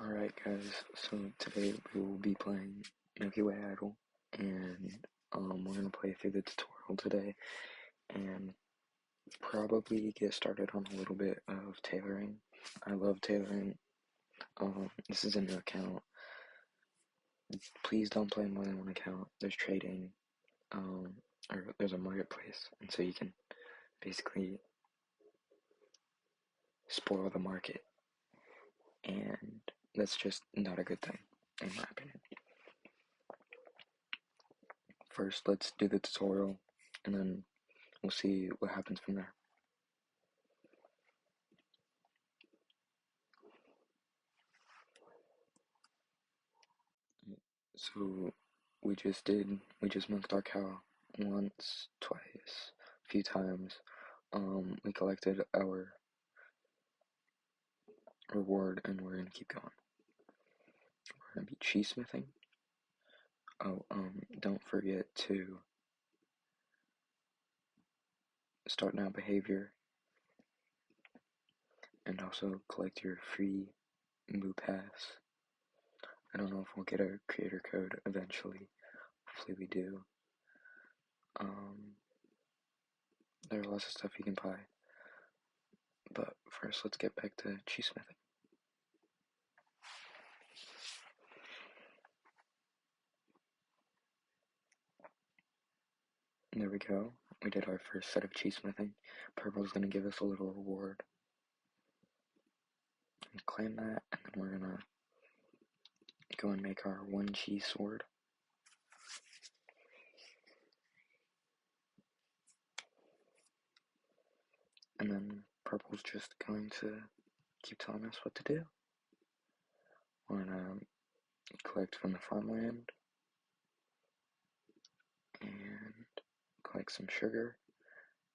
Alright guys, so today we will be playing Milky Way Idle, and we're going to play through the tutorial today, and probably get started on a little bit of tailoring. I love tailoring. This is a new account. Please don't play more than one account. There's trading, or there's a marketplace, and so you can basically spoil the market, and that's just not a good thing, in my opinion. First, let's do the tutorial, and then we'll see what happens from there. So we just milked our cow once, twice, a few times. We collected our reward, and we're gonna keep going. We're gonna be cheese smithing. Oh, don't forget to start now behavior, and also collect your free moo pass. I don't know if we'll get a creator code eventually. Hopefully we do. There are lots of stuff you can buy, but first let's get back to cheese smithing. There we go. We did our first set of cheese smithing. Purple's gonna give us a little reward. And claim that, and then we're gonna go and make our one cheese sword. And then Purple's just going to keep telling us what to do. We're gonna collect from the farmland and collect some sugar,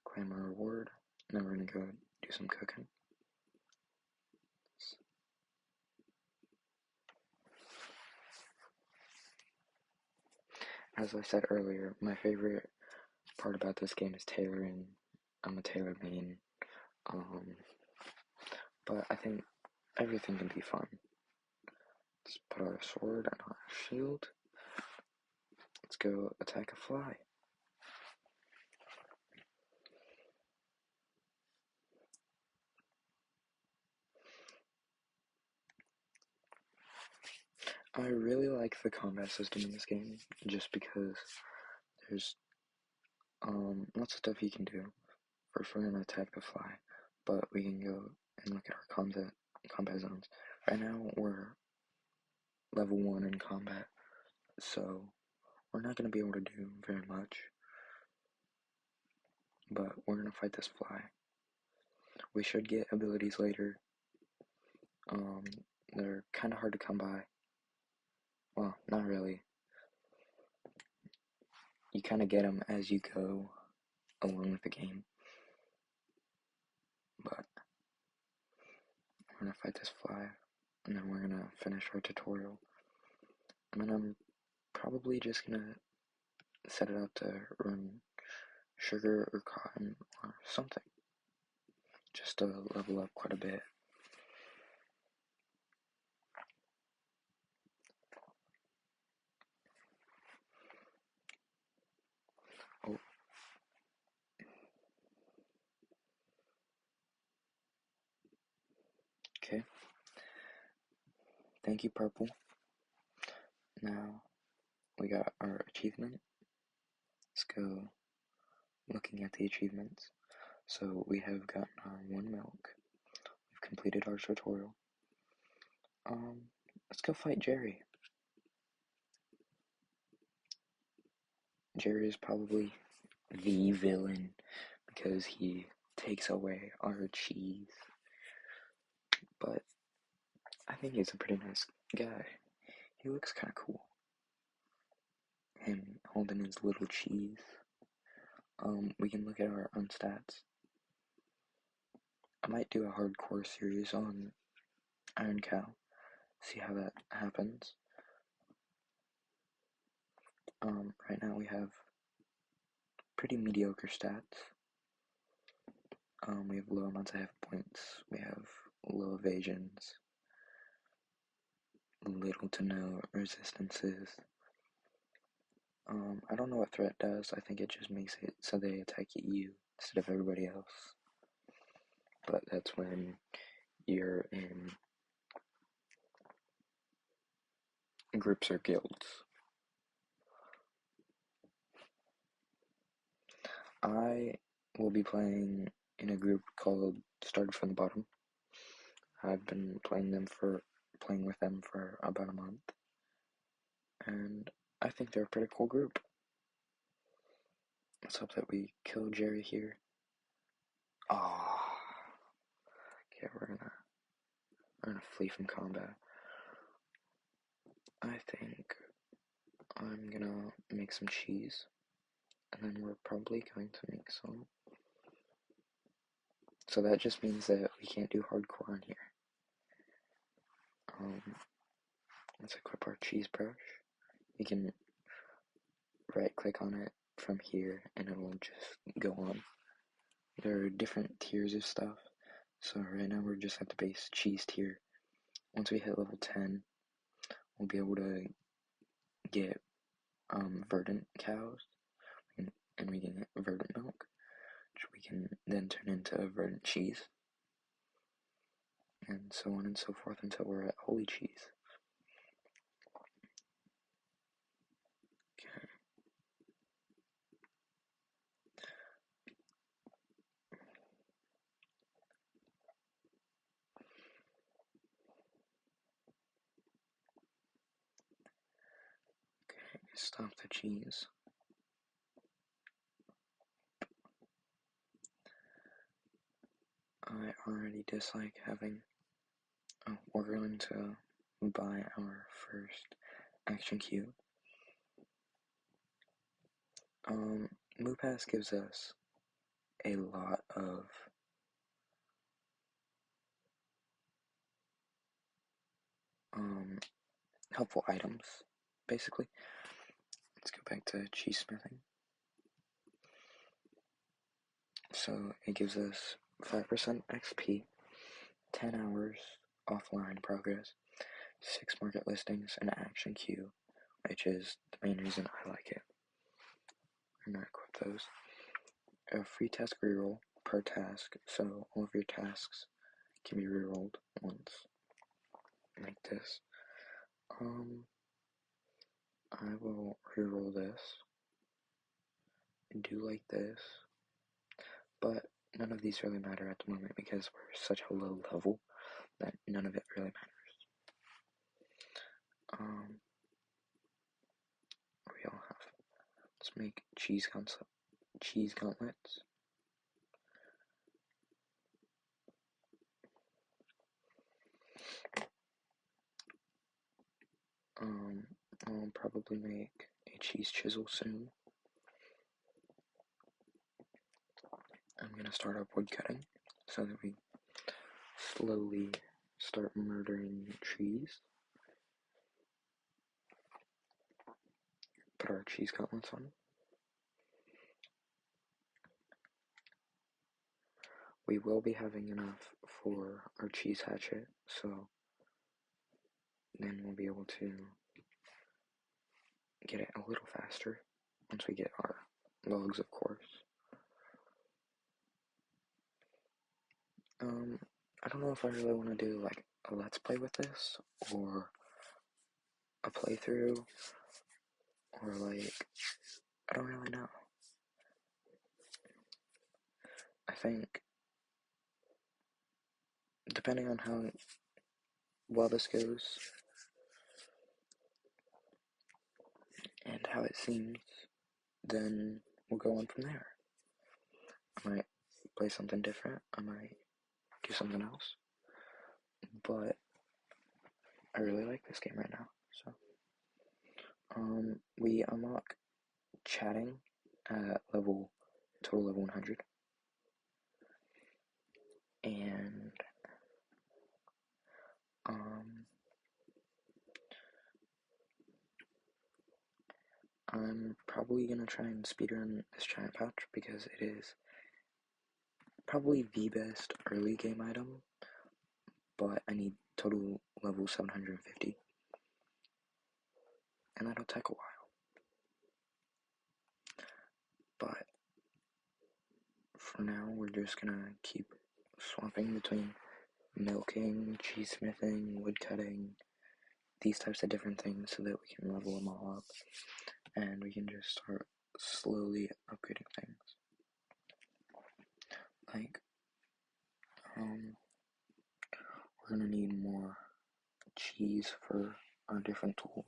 claim our reward, and then we're gonna go do some cooking. As I said earlier, my favorite part about this game is tailoring. I'm a tailor main, but I think everything can be fun. Let's put our sword and our shield. Let's go attack a fly. I really like the combat system in this game, just because there's lots of stuff you can do. First, we're gonna attack the fly, but we can go and look at our combat zones. Right now, we're level 1 in combat, so we're not gonna be able to do very much. But we're gonna fight this fly. We should get abilities later. They're kind of hard to come by. Well, not really. You kind of get them as you go along with the game. But we're gonna fight this fly, and then we're gonna finish our tutorial. And then I'm probably just gonna set it up to run sugar or cotton or something, just to level up quite a bit. Oh. Okay. Thank you, Purple. Now we got our achievement. Let's go looking at the achievements. So we have gotten our 1 milk. We've completed our tutorial. Let's go fight Jerry. Jerry is probably the villain because he takes away our cheese. But I think he's a pretty nice guy. He looks kind of cool. Him holding his little cheese. We can look at our own stats. I might do a hardcore series on Iron Cow. See how that happens. Right now we have pretty mediocre stats. We have low amounts of hit points. We have low evasions. little to no resistances. I don't know what threat does. I think it just makes it so they attack you instead of everybody else. But that's when you're in groups or guilds. I will be playing in a group called Started from the Bottom. I've been playing with them for about a month, and I think they're a pretty cool group. Let's hope that we kill Jerry here. Ah, okay, we're gonna flee from combat. I think I'm gonna make some cheese, and then we're probably going to make some. So that just means that we can't do hardcore on here. Let's equip our cheese brush. You can right click on it from here and it will just go on. There are different tiers of stuff. So right now we're just at the base cheese tier. Once we hit level 10, we'll be able to get verdant cows, and we can get verdant milk, which we can then turn into verdant cheese, and so on and so forth until we're at holy cheese. Okay. Okay, stop the cheese. I already dislike having. Oh, we're going to buy our first action cube. MWI gives us a lot of helpful items, basically. Let's go back to cheese smithing. So it gives us 5% XP, 10 hours offline progress, 6 market listings, and action queue, which is the main reason I like it. I'm gonna equip those. A free task reroll per task, so all of your tasks can be rerolled once, like this. I will reroll this and do like this, but none of these really matter at the moment because we're such a low level that none of it really matters. We all have. Let's make cheese gauntlets. I'll probably make a cheese chisel soon. I'm gonna start up wood cutting so that we slowly start murdering trees. Put our cheese gauntlets on. We will be having enough for our cheese hatchet, so then we'll be able to get it a little faster once we get our logs, of course. I don't know if I really want to do like a let's play with this or a playthrough or like, I don't really know. I think depending on how well this goes and how it seems, then we'll go on from there. I might play something different, I might do something else, but I really like this game right now. So we unlock chatting at total level 100, and I'm probably gonna try and speedrun this giant pouch because it is probably the best early game item, but I need total level 750. and that'll take a while. But for now, we're just gonna keep swapping between milking, cheese smithing, wood cutting, these types of different things so that we can level them all up and we can just start slowly upgrading things. Like, we're gonna need more cheese for our different tools.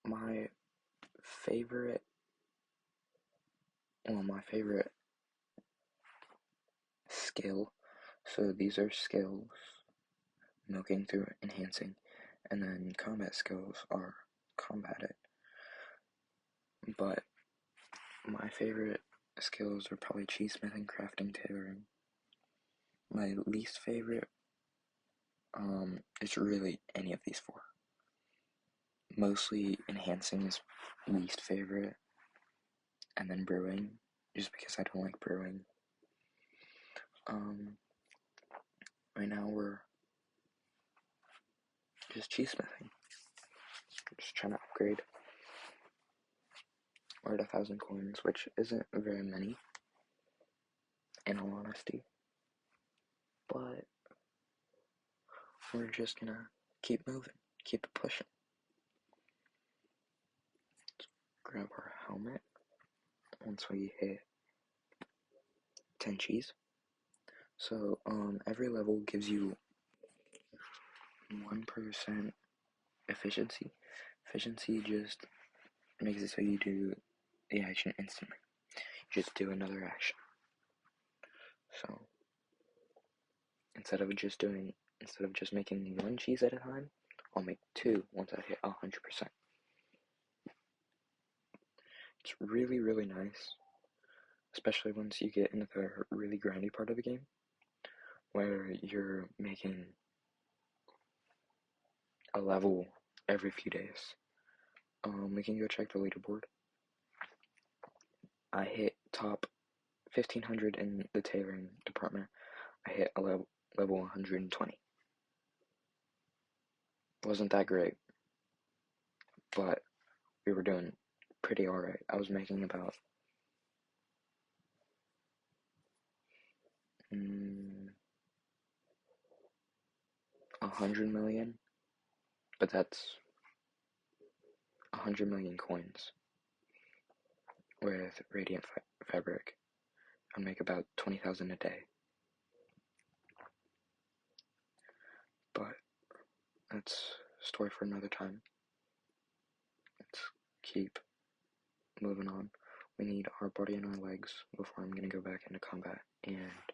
My favorite skill, so these are skills, milking through enhancing, and then combat skills are combated. But my favorite skills are probably cheesesmithing, crafting, tailoring. My least favorite is really any of these four. Mostly enhancing is least favorite, and then brewing, just because I don't like brewing. Right now we're just cheesesmithing. Just trying to upgrade. We're at 1,000 coins, which isn't very many, in all honesty. But we're just gonna keep moving, keep it pushing. Let's grab our helmet once we hit 10 cheese. So every level gives you 1% efficiency. Efficiency just makes it so you do the action instantly. You just do another action. So instead of just making one cheese at a time, I'll make two once I hit 100%. It's really, really nice, especially once you get into the really grindy part of the game, where you're making a level every few days. We can go check the leaderboard. I hit top 1500 in the tailoring department. I hit a level 120. Wasn't that great, but we were doing pretty alright. I was making about 100 million, but that's 100 million coins. With radiant fabric, I'd make about 20,000 a day. But that's a story for another time. Let's keep moving on. We need our body and our legs before I'm going to go back into combat, and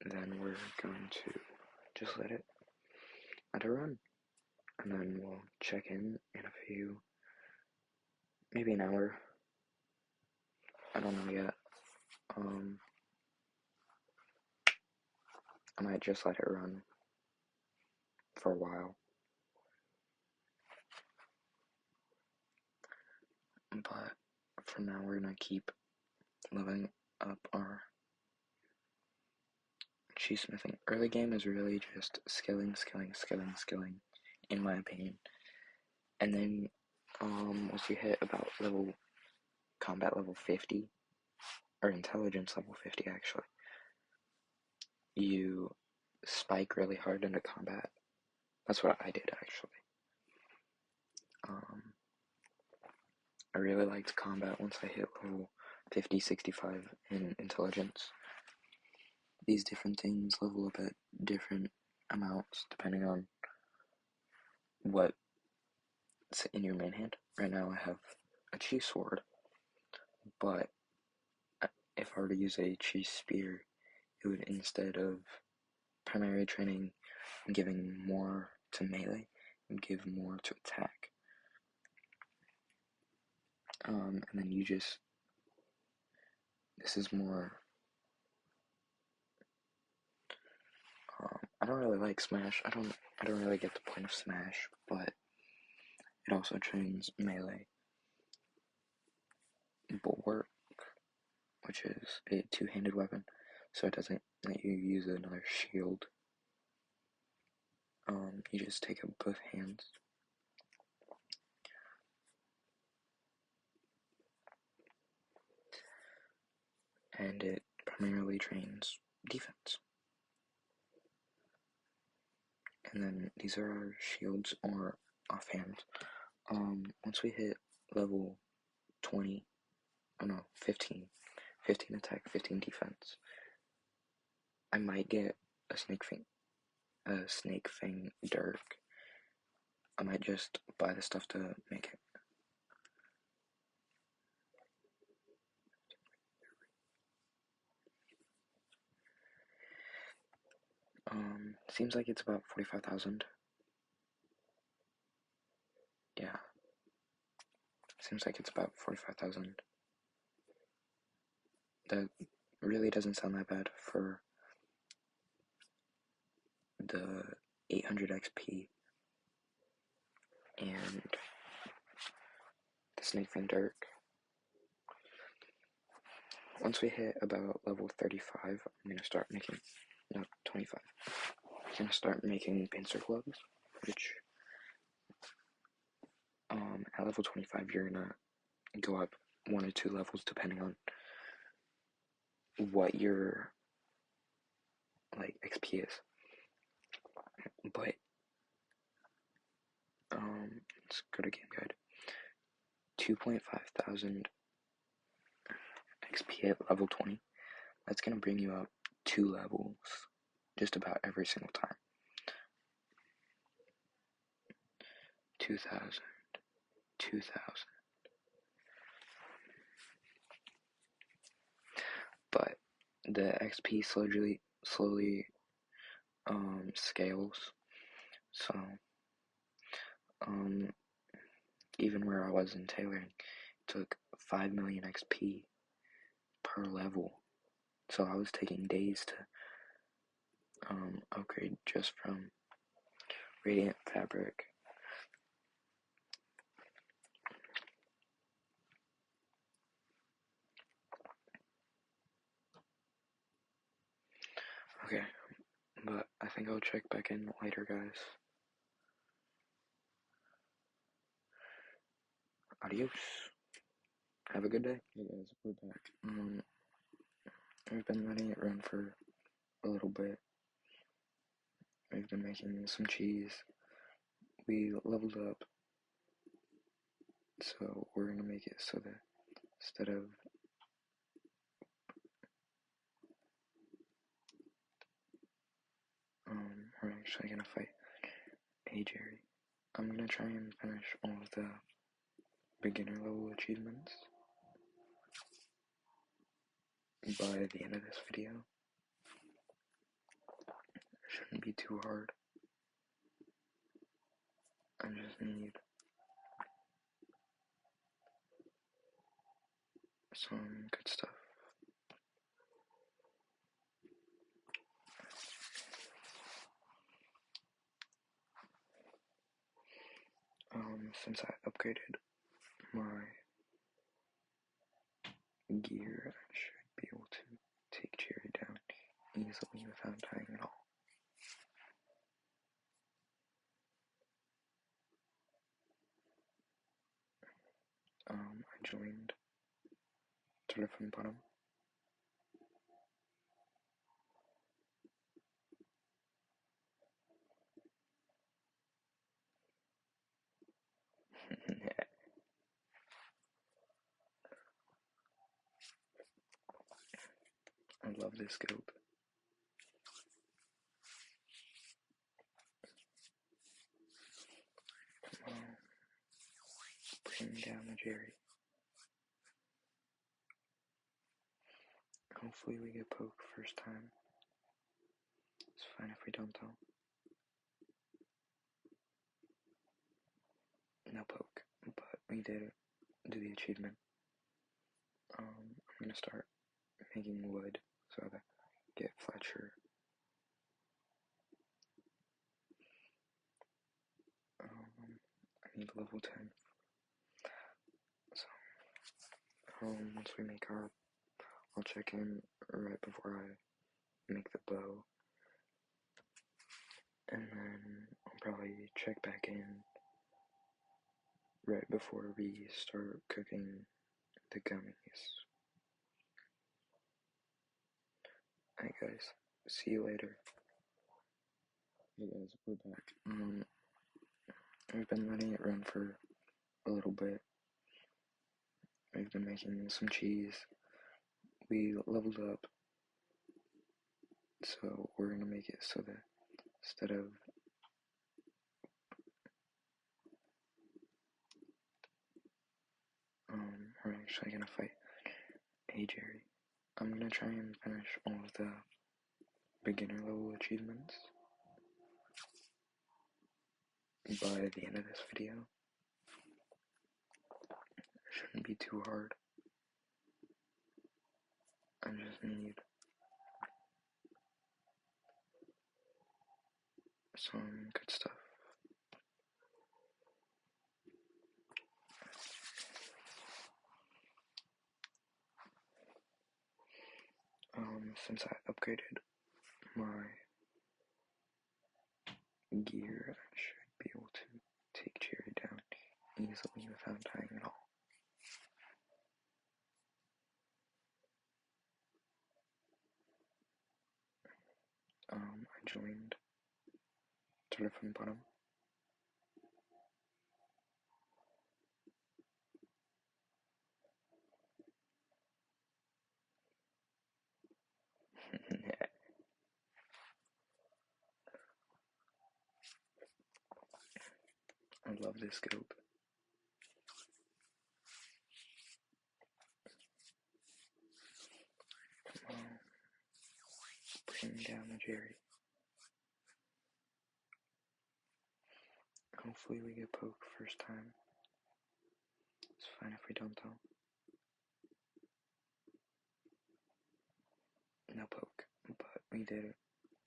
then we're going to just let it run, and then we'll check in a few, maybe an hour. I don't know yet. I might just let it run for a while. But for now, we're gonna keep leveling up our cheesesmithing. Early game is really just skilling, in my opinion. And then once you hit about combat level 50, or intelligence level 50 actually, you spike really hard into combat. That's what I did actually. I really liked combat once I hit level 50, 65 in intelligence. These different things level up at different amounts depending on what's in your main hand. Right now I have a cheese sword, but if I were to use a cheese spear, it would, instead of primary training and giving more to melee, and give more to attack. And then this is more, I don't really like Smash. I don't really get the point of Smash, but it also trains melee. Bulwark, which is a two-handed weapon, so it doesn't let you use another shield. you just take up both hands. And it primarily trains defense. And then these are our shields or offhand. Once we hit level 20, oh no, 15 attack, 15 defense, I might get a snake fang dirk. I might just buy the stuff to make it. Seems like it's about 45,000. Yeah. Seems like it's about 45,000. That really doesn't sound that bad for the 800 XP and the snake fang dirk. Once we hit about level 35, I'm gonna start making, no, 25. I'm gonna start making pincer gloves, which, at level 25, you're gonna go up 1 or 2 levels depending on what your, like, XP is. But, let's go to game guide. 2,500 XP at level 20. That's gonna bring you up 2 levels just about every single time. 2,000, 2,000. But the XP slowly scales. So even where I was in tailoring, it took 5 million XP per level. So I was taking days to upgrade just from Radiant Fabric. Okay, but I think I'll check back in later, guys. Adios. Have a good day. Hey guys, we're back. We've been letting it run for a little bit. We've been making some cheese. We leveled up, so we're gonna make it so that instead of we're actually gonna fight a Jerry. I'm gonna try and finish all of the beginner level achievements by the end of this video. It shouldn't be too hard. I just need some good stuff. Since I upgraded my gear, I should be able to take Jerry down easily without dying at all. I joined sort of from the bottom. I love this guild. Bring down the Jerry. Hopefully we get poke first time. It's fine if we don't though. No poke, but we did do the achievement. I'm gonna start making wood so that I get Fletcher. I need level 10. So, once we make our, I'll check in right before I make the bow. And then probably check back in right before we start cooking the gummies. Alright guys, see you later. Hey guys, we're back. We've been letting it run for a little bit. We've been making some cheese. We leveled up, so we're gonna make it so that instead of we're actually gonna fight a Jerry. I'm gonna try and finish all of the beginner level achievements by the end of this video. It shouldn't be too hard. I just need some good stuff. Since I upgraded my gear, I should be able to take Jerry down easily without dying at all. I joined sort of from the bottom. I love this guild. Bring down the Jerry. Hopefully we get poke first time. It's fine if we don't though. No poke, but we did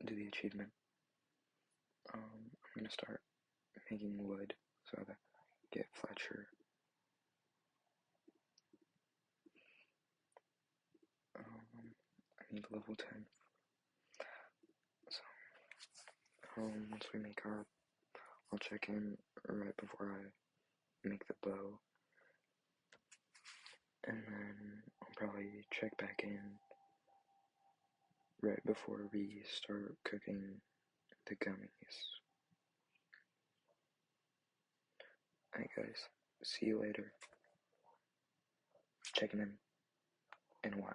do the achievement. I'm gonna start making wood so that I get Fletcher. I need level 10. So, once we make our, I'll check in right before I make the bow. And then I'll probably check back in right before we start cooking the gummies. Alright guys, see you later. Checking in a while.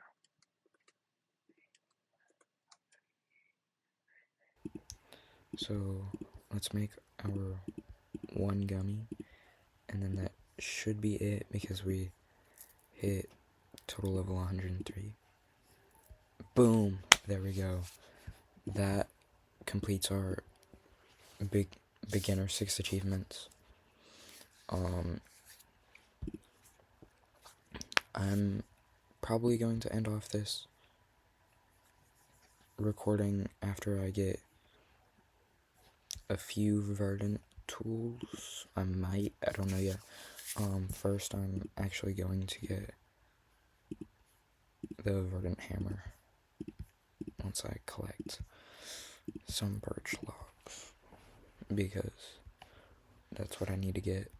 So let's make our one gummy, and then that should be it because we hit total level 103. Boom! There we go. That completes our beginner 6 achievements. I'm probably going to end off this recording after I get a few verdant tools. I don't know yet. First I'm actually going to get the verdant hammer once I collect some birch logs, because that's what I need to get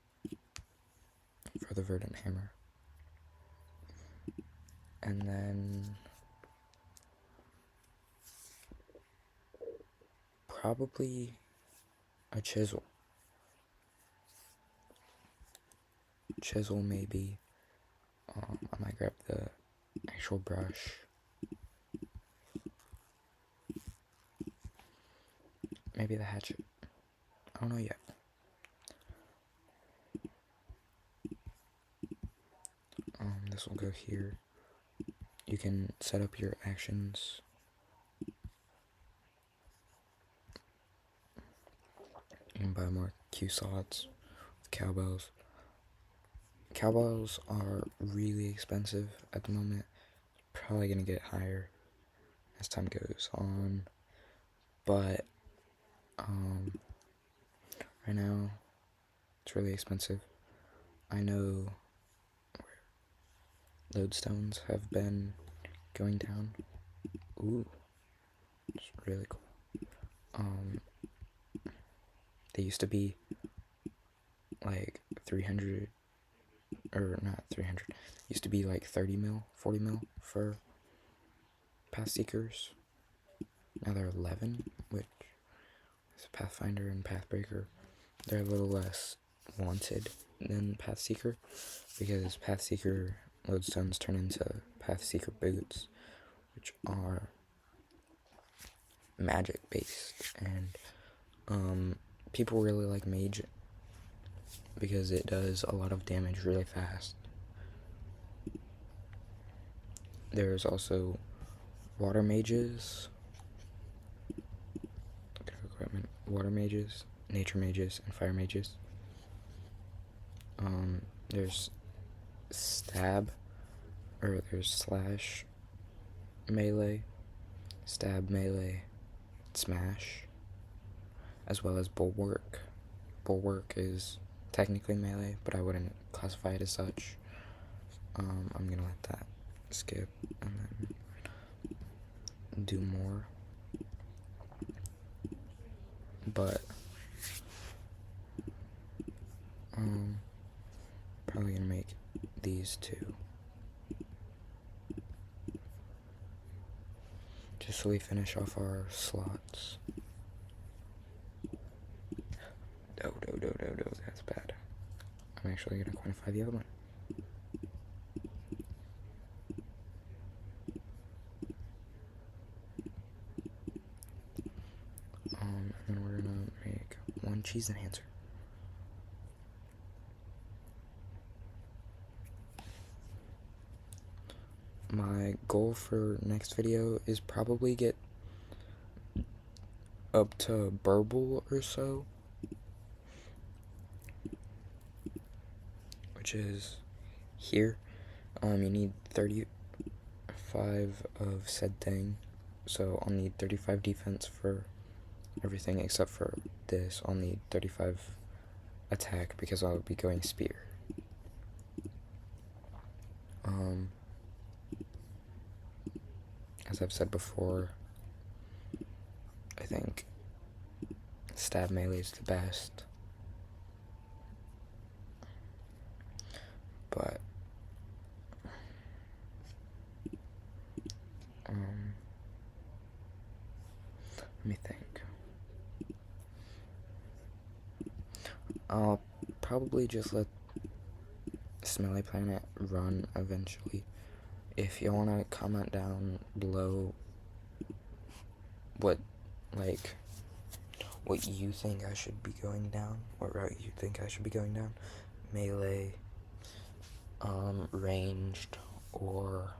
for the verdant hammer. And then probably a chisel. Chisel maybe. I might grab the actual brush. Maybe the hatchet. I don't know yet. This will go here. You can set up your actions. You can buy more Q-sods with cowbells. Cowbells are really expensive at the moment. Probably gonna get higher as time goes on. But right now it's really expensive. I know lodestones have been going down. Ooh, it's really cool. They used to be like 300, or not 300, used to be like 30 mil, 40 mil for Path Seekers. Now they're 11, which is Pathfinder and Pathbreaker. They're a little less wanted than Path Seeker, because Path Seeker lodestones turn into Path Seeker boots, which are magic based, and people really like mage because it does a lot of damage really fast. There's also water mages, water mages, nature mages, and fire mages. There's there's slash melee, stab melee, smash, as well as bulwark. Bulwark is technically melee, but I wouldn't classify it as such. I'm gonna let that skip and then do more. But probably gonna make these two, just so we finish off our slots. No, that's bad. I'm actually gonna quantify the other one. And then we're gonna make one cheese enhancer. My goal for next video is probably get up to burble or so, which is here. You need 35 of said thing, so I'll need 35 defense for everything except for this. I'll need 35 attack because I'll be going spear. As I've said before, I think stab melee is the best, but let me think. I'll probably just let Smelly Planet run eventually. If you want to comment down below what you think I should be going down, what route you think I should be going down, melee, ranged, or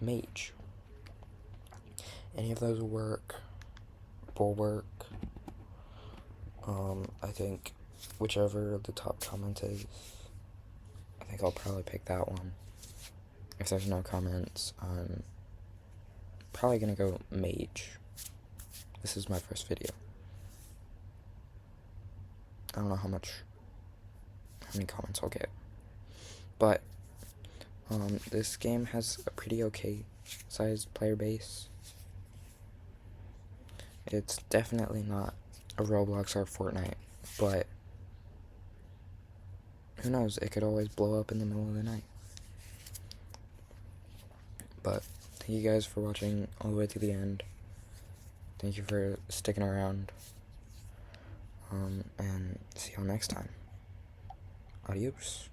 mage. Any of those will work. Bulwark. I think whichever the top comment is, I think I'll probably pick that one. If there's no comments, I'm probably gonna go mage. This is my first video. I don't know how many comments I'll get, but this game has a pretty okay sized player base. It's definitely not a Roblox or Fortnite, but who knows, it could always blow up in the middle of the night. But thank you guys for watching all the way to the end. Thank you for sticking around. And see y'all next time. Adios.